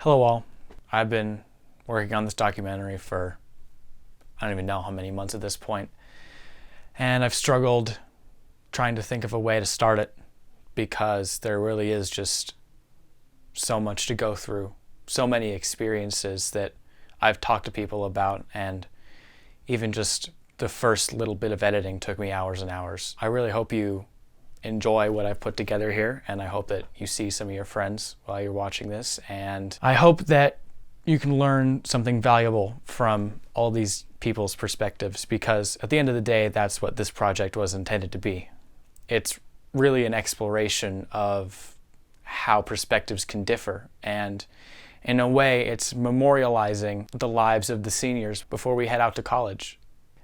Hello all. I've been working on this documentary for I don't even know how many months at this point, and I've struggled trying to think of a way to start it because there really is just so much to go through, so many experiences that I've talked to people about, and even just the first little bit of editing took me hours and hours. I really hope you enjoy what I've put together here, and I hope that you see some of your friends while you're watching this, and I hope that you can learn something valuable from all these people's perspectives, because at the end of the day, that's what this project was intended to be. It's really an exploration of how perspectives can differ, and in a way, it's memorializing the lives of the seniors before we head out to college.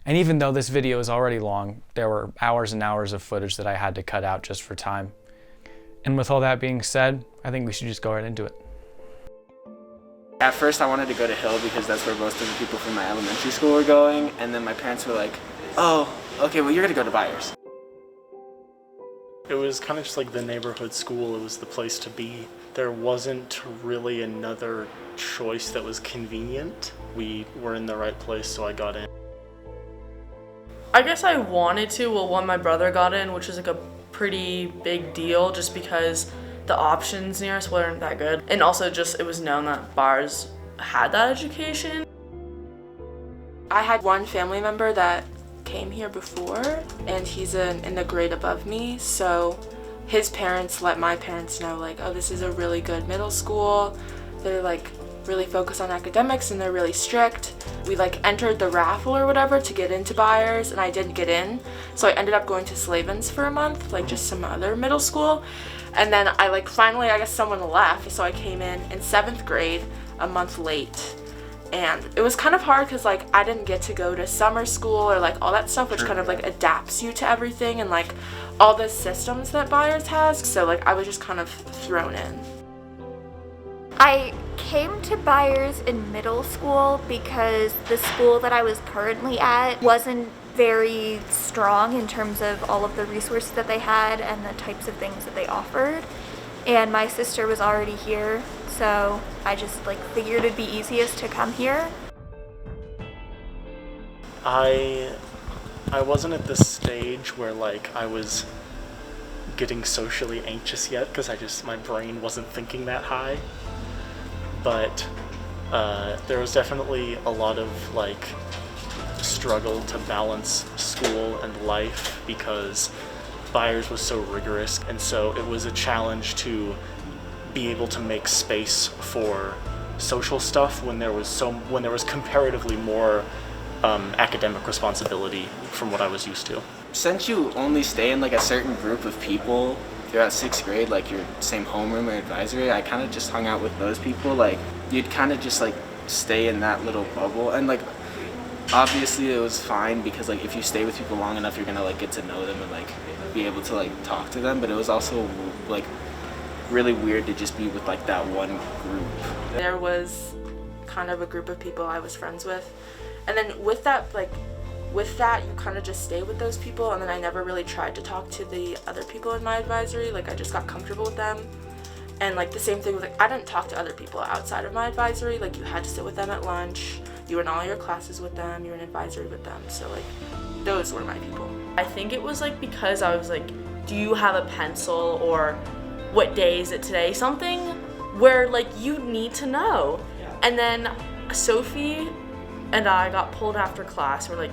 And even though this video is already long, there were hours and hours of footage that I had to cut out just for time. And with all that being said, I think we should just go right into it. At first I wanted to go to Hill because that's where most of the people from my elementary school were going, and then my parents were like, oh, okay, well you're gonna go to Byers. It was kind of just like the neighborhood school. It was the place to be. There wasn't really another choice that was convenient. We were in the right place, so I got in. I guess I wanted to, when my brother got in, which was like a pretty big deal just because the options near us weren't that good. And also just it was known that Byers had that education. I had one family member that came here before, and he's in the grade above me, so his parents let my parents know, like, oh, this is a really good middle school. They're like really focused on academics and they're really strict. We like entered the raffle or whatever to get into Byers, and I didn't get in, so I ended up going to Slavens for a month, like just some other middle school. And then I finally, I guess someone left, so I came in 7th grade a month late. And it was kind of hard because like I didn't get to go to summer school or like all that stuff, which kind of like adapts you to everything and like all the systems that Byers has. So like I was just kind of thrown in. I came to Byers in middle school because the school that I was currently at wasn't very strong in terms of all of the resources that they had and the types of things that they offered. And my sister was already here, so I just figured it'd be easiest to come here. I wasn't at the stage where I was getting socially anxious yet, because my brain wasn't thinking that high. But there was definitely a lot of struggle to balance school and life because Byers was so rigorous, and so it was a challenge to be able to make space for social stuff when there was comparatively more academic responsibility from what I was used to. Since you only stay in a certain group of people throughout 6th grade, your same homeroom or advisory, I kind of just hung out with those people. You'd kind of just stay in that little bubble, and obviously it was fine because if you stay with people long enough, you're gonna get to know them and be able to talk to them. But it was also really weird to just be with that one group. There was kind of a group of people I was friends with, and then with that you kind of just stay with those people, and then I never really tried to talk to the other people in my advisory. I just got comfortable with them. And the same thing with I didn't talk to other people outside of my advisory. You had to sit with them at lunch, you were in all your classes with them, you were in advisory with them, so those were my people. I think it was because I was do you have a pencil, or what day is it today? Something where you need to know. And then Sophie and I got pulled after class. We're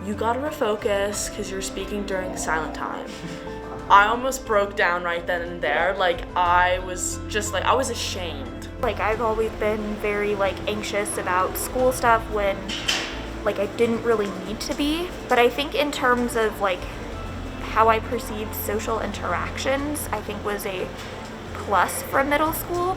you gotta refocus because you're speaking during silent time. I almost broke down right then and there. I was just I was ashamed. I've always been very anxious about school stuff when I didn't really need to be. But I think in terms of how I perceived social interactions, I think was a plus from middle school.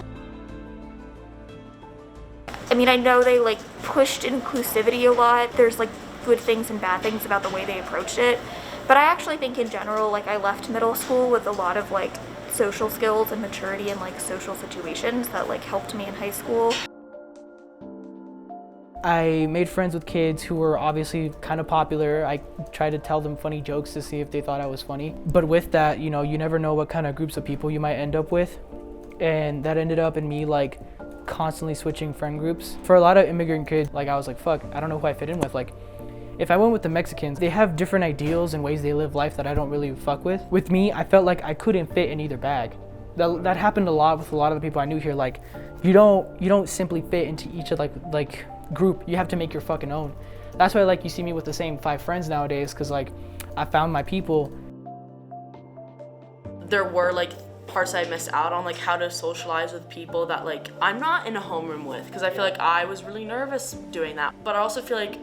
I mean, I know they pushed inclusivity a lot. There's good things and bad things about the way they approached it. But I actually think in general, I left middle school with a lot of social skills and maturity in social situations that helped me in high school. I made friends with kids who were obviously kind of popular. I tried to tell them funny jokes to see if they thought I was funny. But with that, you never know what kind of groups of people you might end up with. And that ended up in me constantly switching friend groups. For a lot of immigrant kids, like I was like, fuck, I don't know who I fit in with. Like, if I went with the Mexicans, they have different ideals and ways they live life that I don't really fuck with. With me, I felt like I couldn't fit in either bag. That happened a lot with a lot of the people I knew here. Like, you don't simply fit into each of like group. You have to make your fucking own. That's why like you see me with the same 5 friends nowadays, because like I found my people. There were like parts I missed out on, like how to socialize with people that like I'm not in a homeroom with, because I feel like I was really nervous doing that. But I also feel like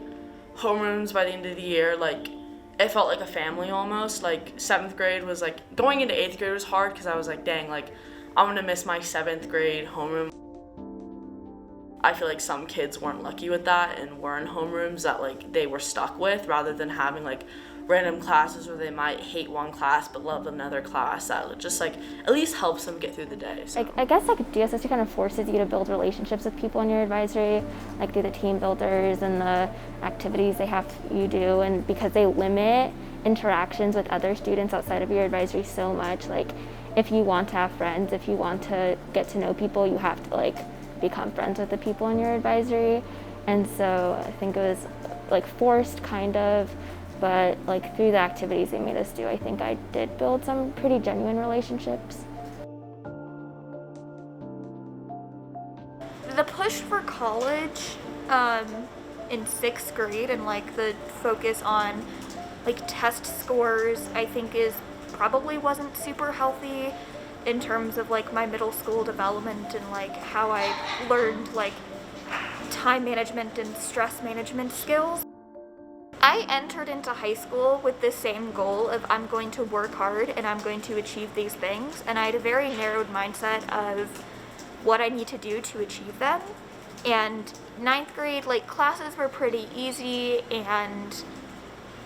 homerooms by the end of the year, like it felt like a family almost. Like 7th grade was like, going into 8th grade was hard because I was like, dang, like I'm gonna miss my 7th grade homeroom. I feel like some kids weren't lucky with that and were in homerooms that like they were stuck with, rather than having like random classes where they might hate one class but love another class that just like at least helps them get through the day. So. I guess like DSST kind of forces you to build relationships with people in your advisory, like through the team builders and the activities they have you do, and because they limit interactions with other students outside of your advisory so much, like if you want to have friends, if you want to get to know people, you have to like become friends with the people in your advisory. And so I think it was like forced kind of, but like through the activities they made us do, I think I did build some pretty genuine relationships. The push for college in 6th grade and like the focus on like test scores, I think probably wasn't super healthy in terms of like my middle school development and like how I learned like time management and stress management skills. I entered into high school with the same goal of I'm going to work hard and I'm going to achieve these things, and I had a very narrowed mindset of what I need to do to achieve them. And 9th grade, like classes were pretty easy and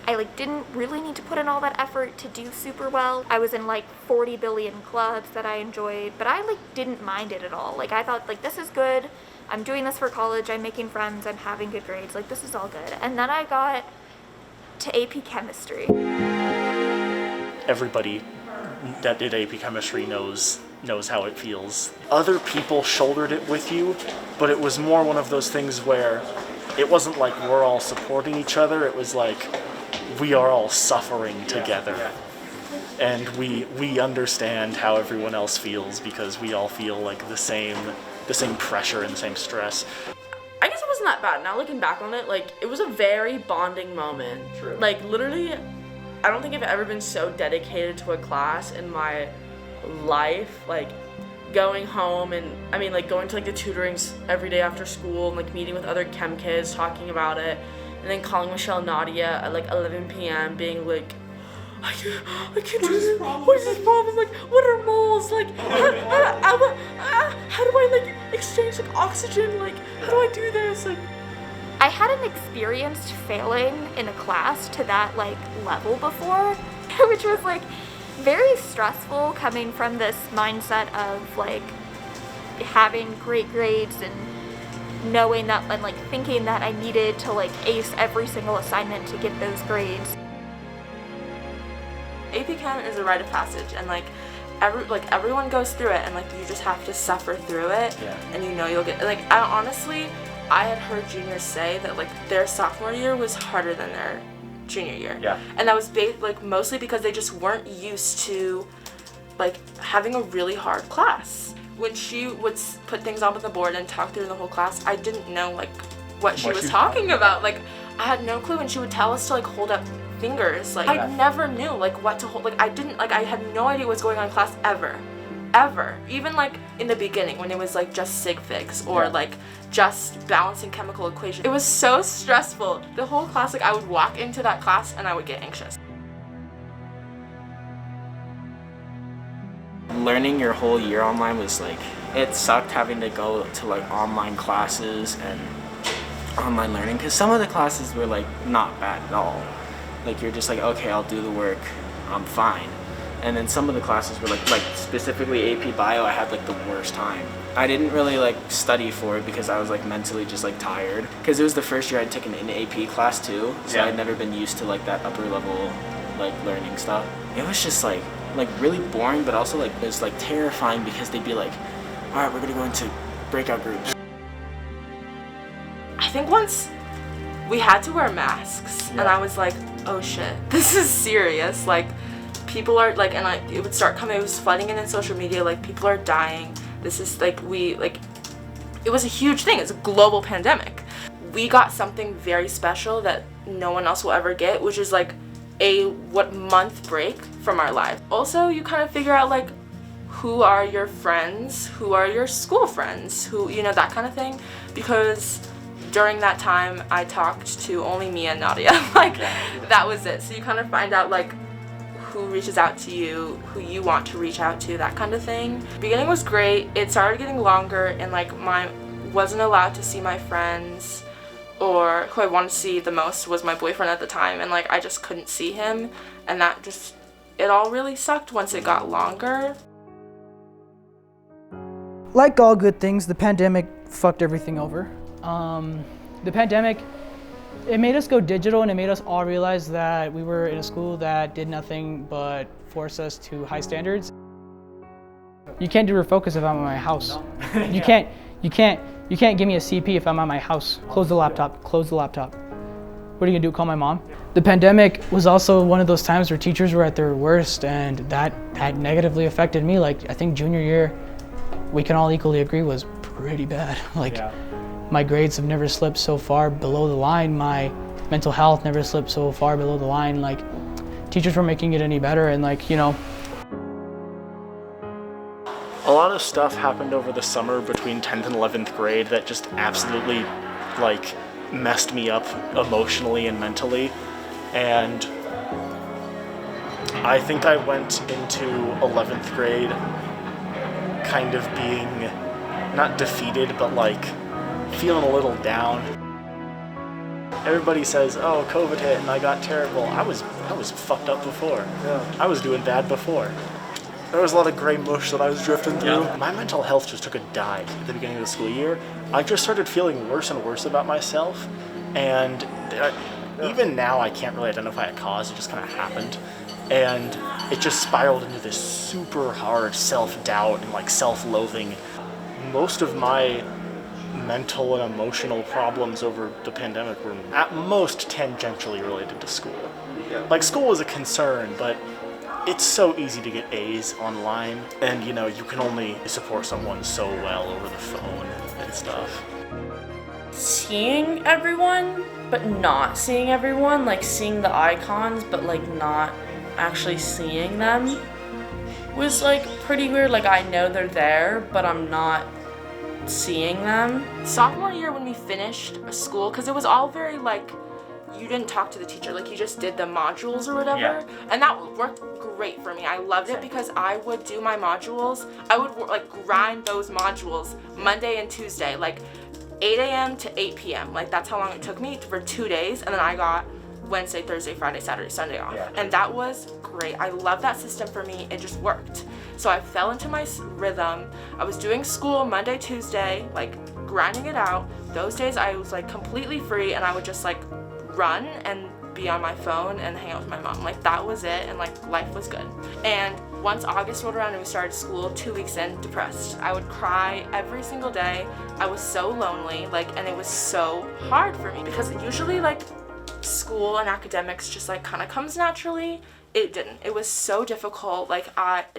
I like didn't really need to put in all that effort to do super well. I was in like 40 billion clubs that I enjoyed, but I like didn't mind it at all. Like I thought like this is good, I'm doing this for college, I'm making friends, I'm having good grades, like this is all good. And then I got to AP Chemistry. Everybody that did AP Chemistry knows how it feels. Other people shouldered it with you, but it was more one of those things where it wasn't like we're all supporting each other, it was like we are all suffering together. And we understand how everyone else feels because we all feel like the same pressure and the same stress. I guess it wasn't that bad. Now looking back on it, like it was a very bonding moment. True. Like literally, I don't think I've ever been so dedicated to a class in my life. Like going home and I mean like going to like the tutorings every day after school and like meeting with other chem kids, talking about it, and then calling Michelle Nadia at like 11 p.m. being like, I can't do this. What is this problem? Like, what are moles? Like, how do I like exchange like oxygen? Like, how do I do this? Like, I hadn't experienced failing in a class to that like level before, which was like very stressful coming from this mindset of like having great grades and knowing that and like thinking that I needed to like ace every single assignment to get those grades. AP Chem is a rite of passage, and like everyone goes through it, and like you just have to suffer through it. Yeah. And you know you'll get like I had heard juniors say that like their sophomore year was harder than their junior year. Yeah. And that was like mostly because they just weren't used to like having a really hard class. When she would put things on the board and talk through the whole class, I didn't know like what she was talking about. Like I had no clue, and she would tell us to like hold up fingers. Like I never knew like what to hold. Like I had no idea what's going on in class ever. Even like in the beginning when it was like just sig figs or like just balancing chemical equations. It was so stressful. The whole class, like I would walk into that class and I would get anxious. Learning your whole year online was like, it sucked having to go to like online classes and online learning, because some of the classes were like not bad at all. Like you're just like, okay, I'll do the work, I'm fine. And then some of the classes were like specifically AP Bio, I had like the worst time. I didn't really like study for it because I was like mentally just like tired, because it was the first year I'd taken an AP class too, so I'd never been used to like that upper level like learning stuff. It was just like really boring, but also like it was like terrifying, because they'd be like, all right, we're gonna go into breakout groups? I think once we had to wear masks, and I was like, oh shit, this is serious. Like, people are like, and it would start coming, it was flooding in social media, like, people are dying. This is like, it was a huge thing. It's a global pandemic. We got something very special that no one else will ever get, which is like a month break from our lives. Also, you kind of figure out like who are your friends, who are your school friends, who, you know, that kind of thing. Because during that time, I talked to only me and Nadia. Like, that was it. So you kind of find out like who reaches out to you, who you want to reach out to, that kind of thing. Beginning was great. It started getting longer, and like wasn't allowed to see my friends, or who I wanted to see the most was my boyfriend at the time, and like I just couldn't see him, and that just, it all really sucked once it got longer. Like all good things, the pandemic fucked everything over. The pandemic, it made us go digital, and it made us all realize that we were in a school that did nothing but force us to high standards. You can't do refocus if I'm at my house. You can't give me a CP if I'm at my house. Close the laptop, close the laptop. What are you gonna do, call my mom? The pandemic was also one of those times where teachers were at their worst, and that had negatively affected me. Like, I think junior year, we can all equally agree, was pretty bad. Like, my grades have never slipped so far below the line. My mental health never slipped so far below the line. Like, teachers were making it any better, and like, you know. A lot of stuff happened over the summer between 10th and 11th grade that just absolutely like messed me up emotionally and mentally. And I think I went into 11th grade kind of being not defeated, but like feeling a little down. Everybody says, oh, COVID hit and I got terrible. I was fucked up before. I was doing bad before. There was a lot of gray mush that I was drifting through. My mental health just took a dive at the beginning of the school year. I just started feeling worse and worse about myself, and even now I can't really identify a cause. It just kind of happened, and it just spiraled into this super hard self-doubt and like self-loathing. Most of my mental and emotional problems over the pandemic were at most tangentially related to school. Like, school was a concern, but it's so easy to get A's online, and you know, you can only support someone so well over the phone and stuff. Seeing everyone, but not seeing everyone, like seeing the icons, but like not actually seeing them, was like pretty weird. Like, I know they're there, but I'm not seeing them. Sophomore year, when we finished school, because it was all very like, you didn't talk to the teacher, like you just did the modules or whatever, and that worked great for me. I loved it because I would do my modules, I would like grind those modules Monday and Tuesday, like 8 a.m. to 8 p.m. Like, that's how long it took me for 2 days, and then I got Wednesday, Thursday, Friday, Saturday, Sunday off. And that was great. I love that system for me. It just worked. So I fell into my rhythm. I was doing school Monday, Tuesday, like grinding it out. Those days I was like completely free, and I would just like run and be on my phone and hang out with my mom. Like, that was it, and like life was good. And once August rolled around and we started school, 2 weeks in, depressed. I would cry every single day. I was so lonely, like, and it was so hard for me because usually like school and academics just like kind of comes naturally. It didn't. It was so difficult. Like,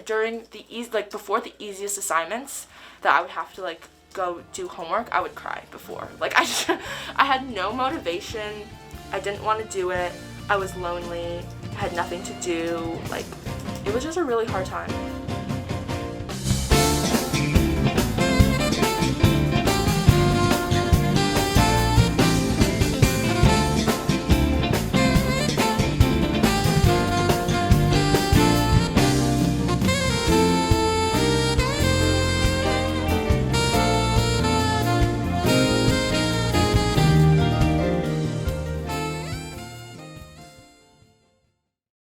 during the before the easiest assignments that I would have to like go do homework, I would cry before. Like, I had no motivation. I didn't want to do it. I was lonely. I had nothing to do. Like, it was just a really hard time.